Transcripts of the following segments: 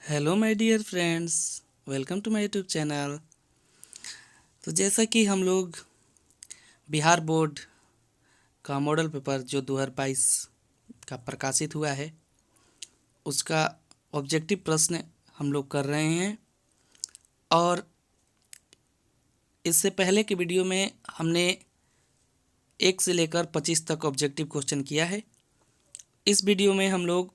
Hello my dear friends, welcome to my YouTube channel. तो जैसा कि हम लोग बिहार बोर्ड का मॉडल पेपर जो 2022 का प्रकाशित हुआ है उसका ऑब्जेक्टिव प्रश्न हम लोग कर रहे हैं। और इससे पहले के वीडियो में हमने 1 से लेकर 25 तक ऑब्जेक्टिव क्वेश्चन किया है। इस वीडियो में हम लोग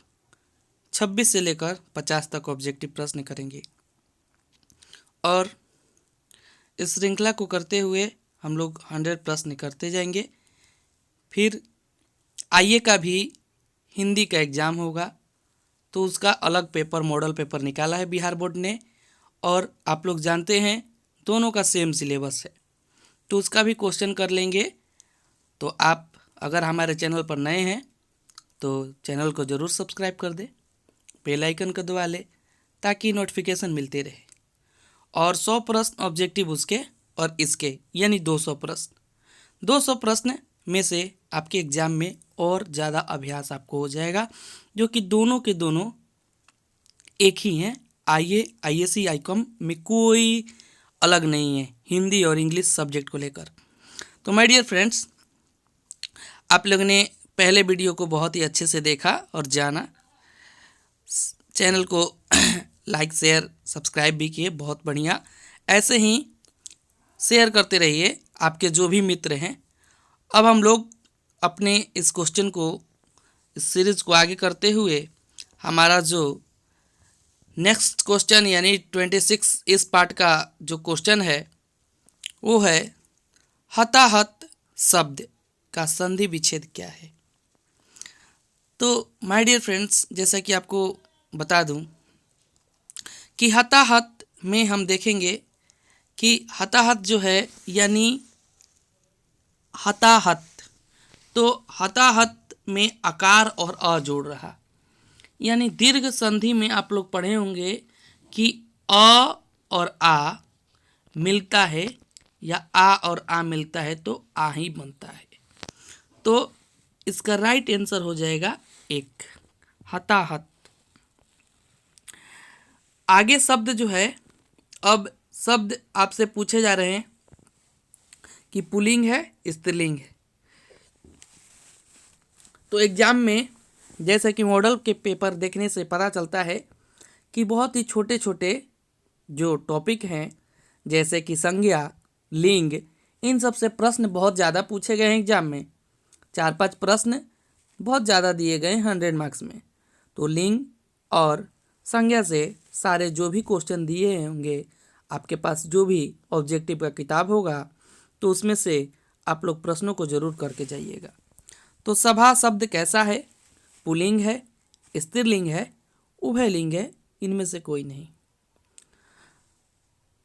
26 से लेकर 50 तक ऑब्जेक्टिव प्रश्न करेंगे और इस श्रृंखला को करते हुए हम लोग 100 प्रश्न करते जाएंगे। फिर आईए का भी हिंदी का एग्ज़ाम होगा तो उसका अलग पेपर मॉडल पेपर निकाला है बिहार बोर्ड ने, और आप लोग जानते हैं दोनों का सेम सिलेबस है तो उसका भी क्वेश्चन कर लेंगे। तो आप अगर हमारे चैनल पर नए हैं तो चैनल को ज़रूर सब्सक्राइब कर दें, बेल आइकन को दबा लें ताकि नोटिफिकेशन मिलते रहे। और 100 प्रश्न ऑब्जेक्टिव उसके और इसके यानी 200 प्रश्न। 200 प्रश्न में से आपके एग्ज़ाम में और ज़्यादा अभ्यास आपको हो जाएगा, जो कि दोनों के दोनों एक ही हैं। आईए आईएससी आईकॉम में कोई अलग नहीं है हिंदी और इंग्लिश सब्जेक्ट को लेकर। तो माय डियर फ्रेंड्स, आप लोगों ने पहले वीडियो को बहुत ही अच्छे से देखा और जाना। चैनल को लाइक शेयर सब्सक्राइब भी किए, बहुत बढ़िया। ऐसे ही शेयर करते रहिए आपके जो भी मित्र हैं। अब हम लोग अपने इस क्वेश्चन को, इस सीरीज़ को आगे करते हुए हमारा जो नेक्स्ट क्वेश्चन यानी 26 इस पार्ट का जो क्वेश्चन है वो है हताहत शब्द का संधि विच्छेद क्या है। तो माय डियर फ्रेंड्स, जैसा कि आपको बता दूं कि हताहत में हम देखेंगे कि हताहत जो है यानी हताहत, तो हताहत में आकार और अ जोड़ रहा, यानी दीर्घ संधि में आप लोग पढ़े होंगे कि अ और आ मिलता है या आ और आ मिलता है तो आ ही बनता है। तो इसका राइट आंसर हो जाएगा 1, हताहत। आगे शब्द जो है, अब शब्द आपसे पूछे जा रहे हैं कि पुल्लिंग है स्त्रीलिंग है। तो एग्ज़ाम में जैसे कि मॉडल के पेपर देखने से पता चलता है कि बहुत ही छोटे छोटे जो टॉपिक हैं जैसे कि संज्ञा, लिंग, इन सब से प्रश्न बहुत ज़्यादा पूछे गए हैं एग्जाम में। 4-5 प्रश्न बहुत ज़्यादा दिए गए 100 मार्क्स में। तो लिंग और संज्ञा से सारे जो भी क्वेश्चन दिए होंगे, आपके पास जो भी ऑब्जेक्टिव का किताब होगा तो उसमें से आप लोग प्रश्नों को ज़रूर करके जाइएगा। तो सभा शब्द कैसा है? पुल्लिंग है, स्त्रीलिंग है, उभयलिंग है, इनमें से कोई नहीं।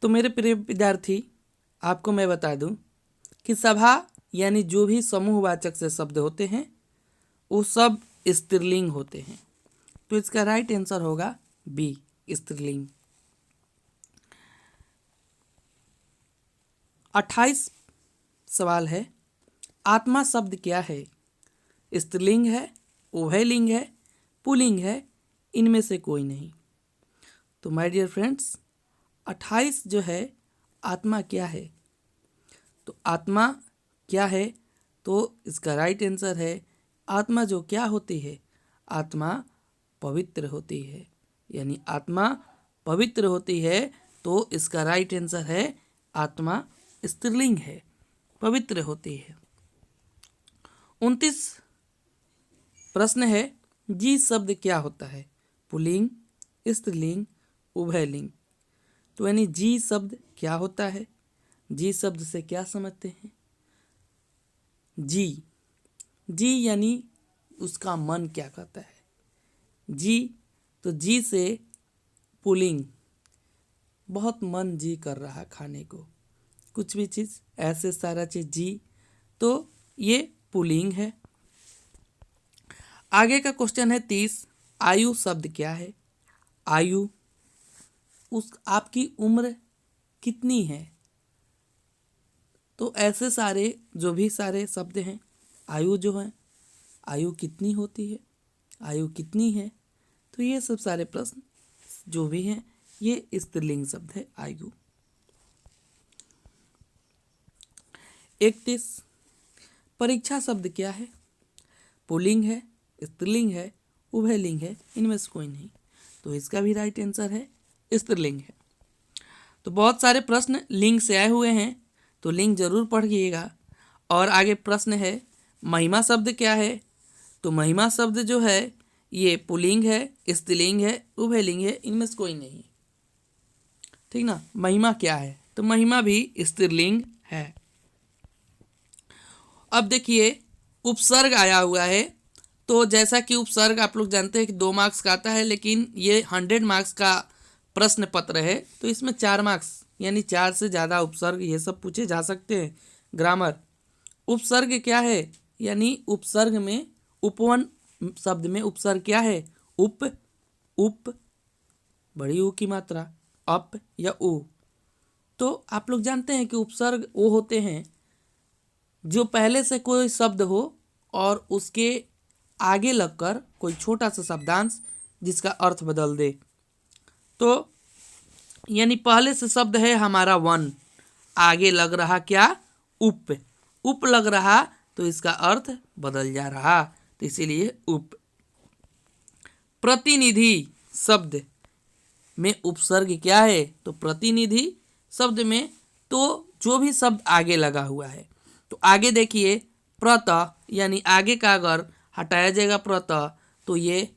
तो मेरे प्रिय विद्यार्थी, आपको मैं बता दूं कि सभा यानी जो भी समूहवाचक से शब्द होते हैं वो सब स्त्रीलिंग होते हैं। तो इसका राइट आंसर होगा बी, स्त्रीलिंग। 28 सवाल है, आत्मा शब्द क्या है? स्त्रीलिंग है, उभयलिंग है, पुल्लिंग है, इनमें से कोई नहीं। तो माय डियर फ्रेंड्स, 28 जो है आत्मा क्या है? तो आत्मा क्या है? तो इसका राइट आंसर है आत्मा जो क्या होती है? आत्मा पवित्र होती है, यानी आत्मा पवित्र होती है। तो इसका राइट आंसर है आत्मा स्त्रीलिंग है, पवित्र होती है। 29 प्रश्न है, जी शब्द क्या होता है? पुल्लिंग, स्त्रीलिंग, उभयलिंग। तो यानी जी शब्द क्या होता है? जी शब्द से क्या समझते हैं? जी, जी यानी उसका मन क्या कहता है? जी, तो जी से पुल्लिंग, बहुत मन जी कर रहा खाने को, कुछ भी चीज़ ऐसे सारा चीज़ जी, तो ये पुल्लिंग है। आगे का क्वेश्चन है 30, आयु शब्द क्या है? आयु, उस आपकी उम्र कितनी है? तो ऐसे सारे जो भी सारे शब्द हैं, आयु जो है, आयु कितनी होती है, आयु कितनी है, तो ये सब सारे प्रश्न जो भी हैं ये स्त्रीलिंग शब्द है आयु। 31 परीक्षा शब्द क्या है? पुल्लिंग है, स्त्रीलिंग है, उभयलिंग है, इनमें से कोई नहीं। तो इसका भी राइट आंसर है स्त्रीलिंग है। तो बहुत सारे प्रश्न लिंग से आए हुए हैं, तो लिंग जरूर पढ़िएगा। और आगे प्रश्न है महिमा शब्द क्या है? तो महिमा शब्द जो है ये पुल्लिंग है, स्त्रीलिंग है, उभयलिंग है, इनमें से कोई नहीं। ठीक ना। महिमा क्या है? तो महिमा भी स्त्रीलिंग है। अब देखिए उपसर्ग आया हुआ है। तो जैसा कि उपसर्ग आप लोग जानते हैं कि 2 मार्क्स का आता है, लेकिन ये 100 मार्क्स का प्रश्न पत्र है, तो इसमें 4 मार्क्स यानी 4 से ज़्यादा उपसर्ग ये सब पूछे जा सकते हैं। ग्रामर उपसर्ग क्या है? यानी उपसर्ग में उपवन शब्द में उपसर्ग क्या है? उप, उप बड़ी ऊ की मात्रा, अप या उ। तो आप लोग जानते हैं कि उपसर्ग वो होते हैं जो पहले से कोई शब्द हो और उसके आगे लगकर कोई छोटा सा शब्दांश जिसका अर्थ बदल दे। तो यानी पहले से शब्द है हमारा वन, आगे लग रहा क्या? उप, उप लग रहा तो इसका अर्थ बदल जा रहा, तो इसीलिए उप। प्रतिनिधि शब्द में उपसर्ग क्या है? तो प्रतिनिधि शब्द में तो जो भी शब्द आगे लगा हुआ है, तो आगे देखिए प्रत यानी आगे का अगर हटाया जाएगा प्रत तो ये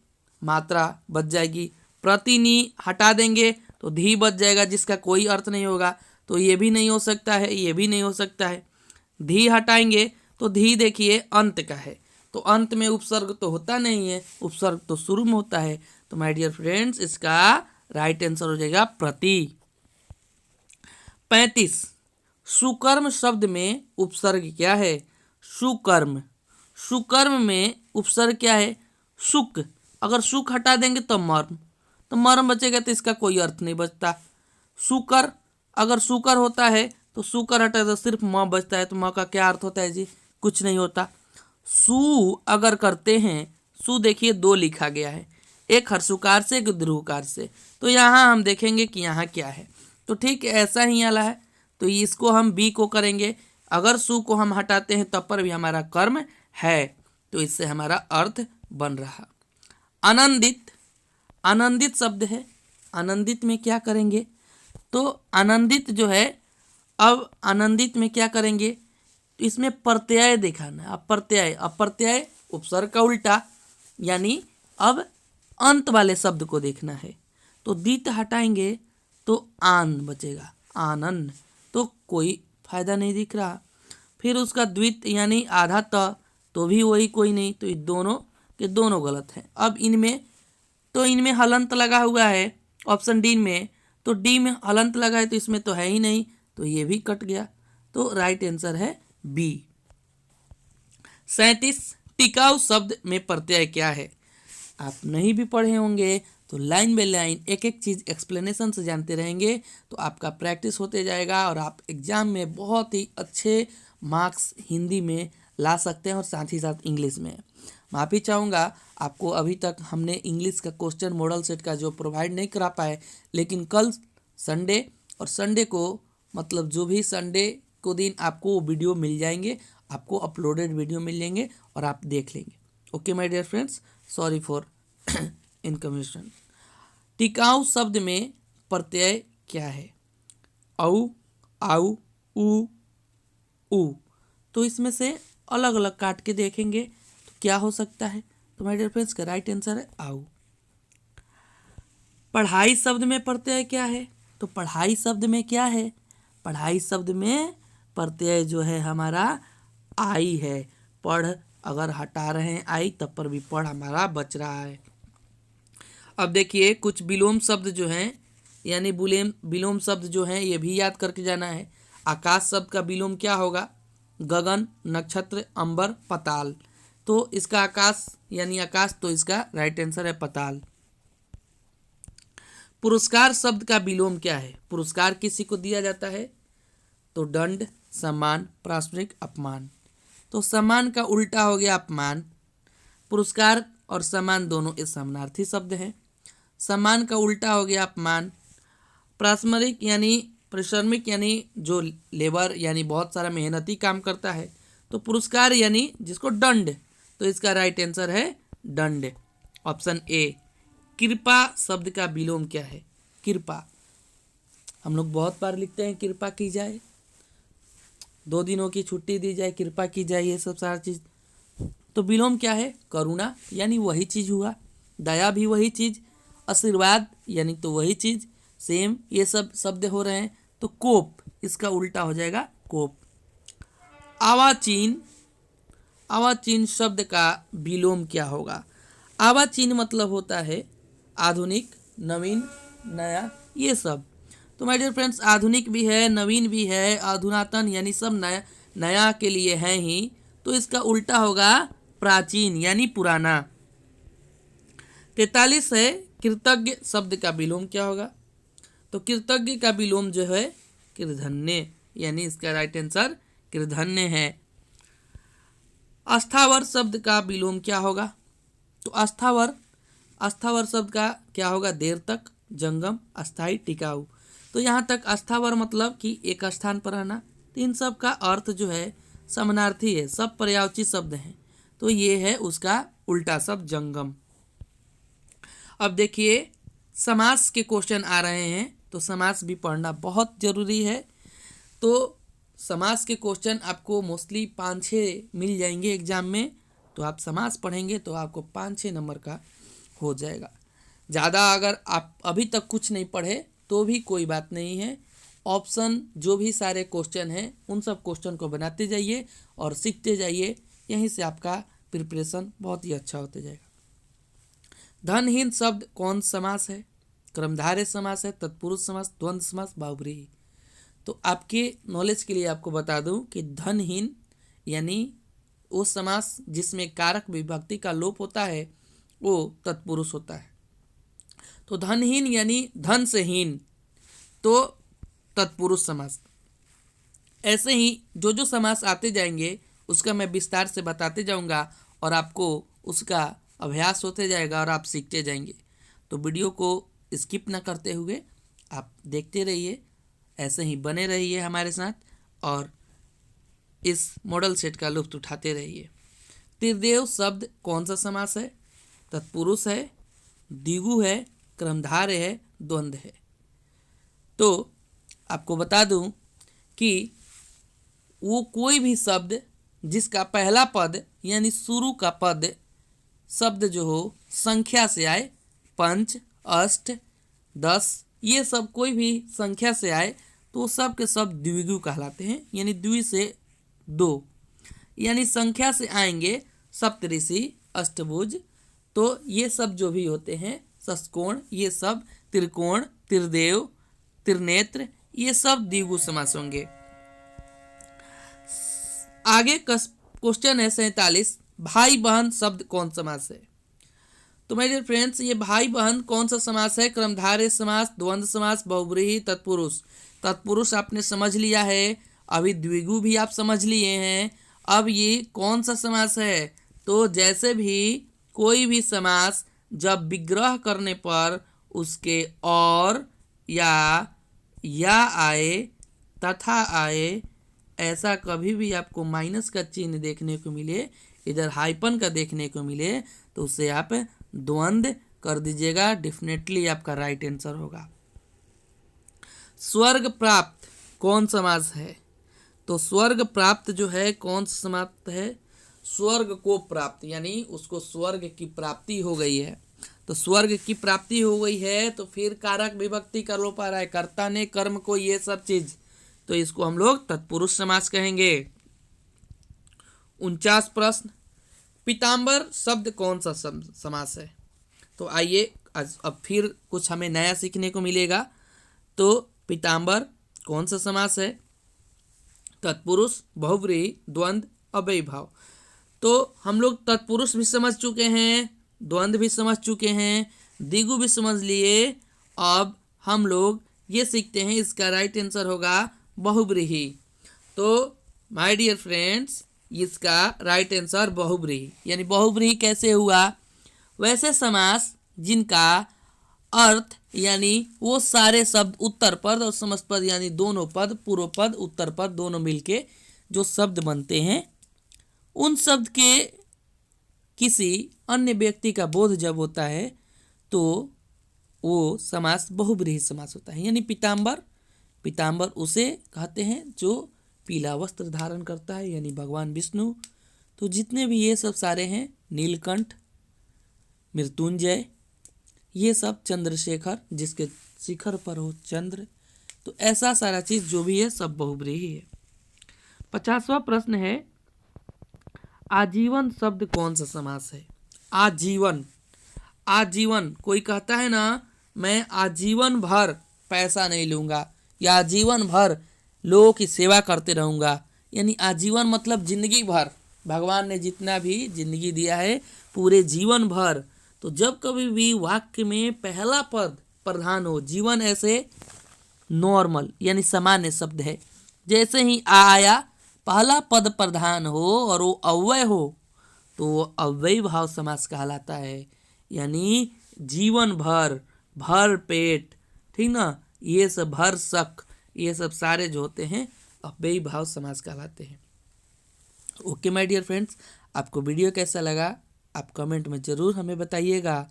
मात्रा बच जाएगी। प्रतिनि हटा देंगे तो धी बच जाएगा जिसका कोई अर्थ नहीं होगा, तो ये भी नहीं हो सकता है, ये भी नहीं हो सकता है। धी हटाएंगे तो धी देखिए अंत का है, तो अंत में उपसर्ग तो होता नहीं है, उपसर्ग तो शुरू में होता है। तो माय डियर फ्रेंड्स इसका राइट आंसर हो जाएगा प्रति। 35 सुकर्म शब्द में उपसर्ग क्या है? सुकर्म, सुकर्म में उपसर्ग क्या है? सुक, अगर सुक हटा देंगे तो मर्म, तो मर्म बचेगा, तो इसका कोई अर्थ नहीं बचता। सुकर, अगर सुकर होता है तो सुकर हटा तो सिर्फ म बचता है, तो म का क्या अर्थ होता है जी? कुछ नहीं होता। सु अगर करते हैं, सु देखिए 2 लिखा गया है, एक हर्षुकार से एक द्रुवकार से, तो यहाँ हम देखेंगे कि यहाँ क्या है। तो ठीक ऐसा ही वाला है, तो इसको हम बी को करेंगे। अगर सु को हम हटाते हैं तब पर भी हमारा कर्म है, तो इससे हमारा अर्थ बन रहा। आनंदित, आनंदित शब्द है, आनंदित में क्या करेंगे? तो आनंदित जो है, अब आनंदित में क्या करेंगे? तो इसमें प्रत्यय दिखाना है। अप्रत्यय, अप्रत्यय उपसर्ग का उल्टा, यानी अब अंत वाले शब्द को देखना है। तो दित हटाएंगे तो आन बचेगा, आनंद, तो कोई फायदा नहीं दिख रहा। फिर उसका द्वित यानी आधा त, तो भी वही कोई नहीं, तो ये दोनों के दोनों गलत हैं। अब इनमें तो इनमें हलंत लगा हुआ है ऑप्शन डी में, तो डी में हलंत लगा है तो इसमें तो है ही नहीं, तो ये भी कट गया, तो राइट आंसर है बी। 37 टिकाऊ शब्द में प्रत्यय क्या है? आप नहीं भी पढ़े होंगे तो लाइन बाय लाइन एक एक चीज़ एक्सप्लेनेशन से जानते रहेंगे, तो आपका प्रैक्टिस होते जाएगा और आप एग्जाम में बहुत ही अच्छे मार्क्स हिंदी में ला सकते हैं और साथ ही साथ इंग्लिश में। माफ़ी चाहूँगा आपको, अभी तक हमने इंग्लिश का क्वेश्चन मॉडल सेट का जो प्रोवाइड नहीं करा पाए, लेकिन कल संडे और संडे को मतलब जो भी संडे को दिन आपको वो वीडियो मिल जाएंगे, आपको अपलोडेड वीडियो मिल जाएंगे और आप देख लेंगे। Okay my dear friends, sorry for inconvenience. टिकाऊ शब्द में प्रत्यय क्या है? औ, आउ, उ, उ। तो इसमें से अलग अलग काट के देखेंगे तो क्या हो सकता है? तो माय डियर फ्रेंड्स का राइट आंसर है आउ। पढ़ाई शब्द में प्रत्यय क्या है? तो पढ़ाई शब्द में क्या है? पढ़ाई शब्द में प्रत्यय जो है हमारा आई है। पढ़ अगर हटा रहे हैं आई तब पर भी पढ़ हमारा बच रहा है। अब देखिए कुछ विलोम शब्द जो हैं, यानी विलोम शब्द जो हैं ये भी याद करके जाना है। आकाश शब्द का विलोम क्या होगा? गगन, नक्षत्र, अंबर, पताल। तो इसका आकाश यानी आकाश, तो इसका राइट आंसर है पताल। पुरस्कार शब्द का विलोम क्या है? पुरस्कार किसी को दिया जाता है तो दंड, सम्मान, प्राथमिक, अपमान। तो सम्मान का उल्टा हो गया अपमान। पुरस्कार और सम्मान दोनों एक समानार्थी शब्द हैं, सम्मान का उल्टा हो गया अपमान। पारिश्रमिक यानी परिश्रमिक यानी जो लेबर यानी बहुत सारा मेहनती काम करता है। तो पुरस्कार यानी जिसको दंड, तो इसका राइट आंसर है दंड, ऑप्शन ए। कृपा शब्द का विलोम क्या है? कृपा। हम लोग बहुत बार लिखते हैं कृपा की जाए, 2 दिनों की छुट्टी दी जाए, कृपा की जाए, ये सब सारा चीज़। तो विलोम क्या है? करुणा यानी वही चीज़ हुआ, दया भी वही चीज़, आशीर्वाद यानी तो वही चीज़, सेम ये सब शब्द हो रहे हैं। तो कोप, इसका उल्टा हो जाएगा कोप। आवाचीन, आवाचीन शब्द का विलोम क्या होगा? आवाचीन मतलब होता है आधुनिक, नवीन, नया, ये सब। तो माय डियर फ्रेंड्स, आधुनिक भी है, नवीन भी है, अधुनातन यानी सब नया नया के लिए है ही। तो इसका उल्टा होगा प्राचीन यानी पुराना। 43 है कृतज्ञ शब्द का विलोम क्या होगा? तो कृतज्ञ का विलोम जो है कृधन्य, यानी इसका राइट आंसर कृधन्य है। अस्थावर शब्द का विलोम क्या होगा? तो अस्थावर, अस्थावर शब्द का क्या होगा? देर तक, जंगम, अस्थाई, टिकाऊ। तो यहाँ तक अस्थावर मतलब कि एक स्थान पर रहना। तो इन सब का अर्थ जो है समानार्थी है, सब पर्यायवाची शब्द हैं। तो ये है उसका उल्टा शब्द जंगम। अब देखिए समास के क्वेश्चन आ रहे हैं, तो समास भी पढ़ना बहुत ज़रूरी है। तो समास के क्वेश्चन आपको मोस्टली 5-6 मिल जाएंगे एग्जाम में। तो आप समास पढ़ेंगे तो आपको 5-6 नंबर का हो जाएगा। ज़्यादा अगर आप अभी तक कुछ नहीं पढ़े तो भी कोई बात नहीं है। ऑप्शन जो भी सारे क्वेश्चन हैं उन सब क्वेश्चन को बनाते जाइए और सीखते जाइए, यहीं से आपका प्रिपरेशन बहुत ही अच्छा होते जाएगा। धनहीन शब्द कौन समास है? कर्मधारय समास है, तत्पुरुष समास, द्वंद्व समास, बहुब्रीहि। तो आपके नॉलेज के लिए आपको बता दूं कि धनहीन यानी वो समास जिसमें कारक विभक्ति का लोप होता है वो तत्पुरुष होता है। तो धनहीन यानी धन से हीन, तो तत्पुरुष समास। ऐसे ही जो जो समास आते जाएंगे उसका मैं विस्तार से बताते जाऊंगा और आपको उसका अभ्यास होते जाएगा और आप सीखते जाएंगे। तो वीडियो को स्किप ना करते हुए आप देखते रहिए, ऐसे ही बने रहिए हमारे साथ और इस मॉडल सेट का लुत्फ उठाते रहिए। त्रिदेव शब्द कौन सा समास है? तत्पुरुष है, द्विगु है, कर्मधारय है, द्वंद्व है। तो आपको बता दूं कि वो कोई भी शब्द जिसका पहला पद यानी शुरू का पद शब्द जो हो संख्या से आए, 5, अष्ट, 10, ये सब कोई भी संख्या से आए तो सब के सब द्विगु कहलाते हैं, यानी द्वि से 2, यानी संख्या से आएंगे सप्तऋषि, अष्टभुज। तो ये सब जो भी होते हैं षष्कोण, ये सब त्रिकोण, त्रिदेव, त्रिनेत्र, ये सब द्विगु समास होंगे। आगे क्वेश्चन है 47, भाई बहन शब्द कौन समास है? तो माय डियर फ्रेंड्स, ये भाई बहन कौन सा समास है? कर्मधारय समास, द्वंद्व समास, बहुब्रीहि, तत्पुरुष। तत्पुरुष आपने समझ लिया है, अभी द्विगु भी आप समझ लिए हैं। अब ये कौन सा समास है? तो जैसे भी कोई भी समास जब विग्रह करने पर उसके और या आए, तथा आए, ऐसा कभी भी आपको माइनस का चिन्ह देखने को मिले, इधर हाइपन का देखने को मिले, तो उसे आप द्वंद्व कर दीजिएगा, डेफिनेटली आपका राइट आंसर होगा। स्वर्ग प्राप्त कौन समास है? तो स्वर्ग प्राप्त जो है कौन सा समास है? स्वर्ग को प्राप्त, यानी उसको स्वर्ग की प्राप्ति हो गई है। तो स्वर्ग की प्राप्ति हो गई है तो फिर कारक विभक्ति का लोप आ रहा है, कर्ता ने, कर्म को, ये सब चीज, तो इसको हम लोग तत्पुरुष समास कहेंगे। 49 प्रश्न, पीताम्बर शब्द कौन सा समास है? तो आइए अब फिर कुछ हमें नया सीखने को मिलेगा। तो पीताम्बर कौन सा समास है? तत्पुरुष, बहुब्रीहि, द्वंद्व, अव्ययीभाव। तो हम लोग तत्पुरुष भी समझ चुके हैं, द्वंद्व भी समझ चुके हैं, द्विगु भी समझ लिए। अब हम लोग ये सीखते हैं, इसका राइट आंसर होगा बहुब्रीहि। तो माय डियर फ्रेंड्स, इसका राइट आंसर बहुब्रीहि, यानी बहुब्रीहि कैसे हुआ? वैसे समास जिनका अर्थ यानी वो सारे शब्द, उत्तर पद और समस्त पद यानी दोनों पद, पूर्व पद उत्तर पद दोनों मिलके जो शब्द बनते हैं, उन शब्द के किसी अन्य व्यक्ति का बोध जब होता है तो वो समास बहुब्रीहि समास होता है। यानी पीताम्बर, पीताम्बर उसे कहते हैं जो पीला वस्त्र धारण करता है, यानी भगवान विष्णु। तो जितने भी ये सब सारे हैं, नीलकंठ, मृत्युंजय, ये सब चंद्रशेखर जिसके शिखर पर हो चंद्र, तो ऐसा सारा चीज जो भी है सब बहुब्रीहि है। 50वां प्रश्न है, आजीवन शब्द कौन सा समास है? आजीवन, आजीवन, कोई कहता है ना मैं आजीवन भर पैसा नहीं लूंगा या आजीवन भर लोगों की सेवा करते रहूंगा, यानी आजीवन मतलब जिंदगी भर, भगवान ने जितना भी जिंदगी दिया है पूरे जीवन भर। तो जब कभी भी वाक्य में पहला पद प्रधान हो, जीवन ऐसे नॉर्मल यानी सामान्य शब्द है, जैसे ही आया पहला पद प्रधान हो और वो अव्यय हो तो वो अव्ययी भाव समास कहलाता है। यानी जीवन भर, भर पेट, ठीक ना, ये सब भर शक, ये सब सारे जो होते हैं अव्ययी भाव समास कहलाते हैं। ओके माय डियर फ्रेंड्स, आपको वीडियो कैसा लगा आप कमेंट में ज़रूर हमें बताइएगा,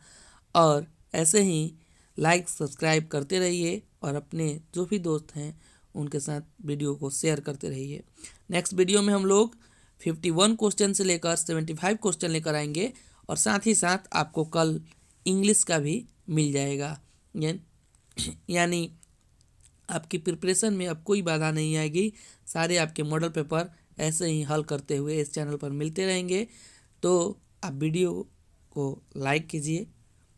और ऐसे ही लाइक सब्सक्राइब करते रहिए और अपने जो भी दोस्त हैं उनके साथ वीडियो को शेयर करते रहिए। नेक्स्ट वीडियो में हम लोग 51 क्वेश्चन से लेकर 75 क्वेश्चन लेकर आएंगे, और साथ ही साथ आपको कल इंग्लिश का भी मिल जाएगा। यानी आपकी प्रिपरेशन में अब कोई बाधा नहीं आएगी, सारे आपके मॉडल पेपर ऐसे ही हल करते हुए इस चैनल पर मिलते रहेंगे। तो आप वीडियो को लाइक कीजिए,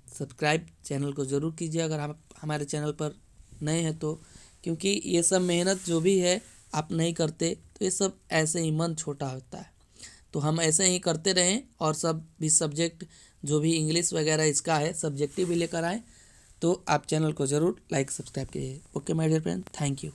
सब्सक्राइब चैनल को ज़रूर कीजिए अगर आप हमारे चैनल पर नए हैं तो, क्योंकि ये सब मेहनत जो भी है आप नहीं करते तो ये सब ऐसे ही मन छोटा होता है। तो हम ऐसे ही करते रहें और सब भी सब्जेक्ट जो भी इंग्लिश वगैरह इसका है सब्जेक्टिव भी लेकर आएँ। तो आप चैनल को ज़रूर लाइक सब्सक्राइब कीजिए। Okay my dear friend, thank you.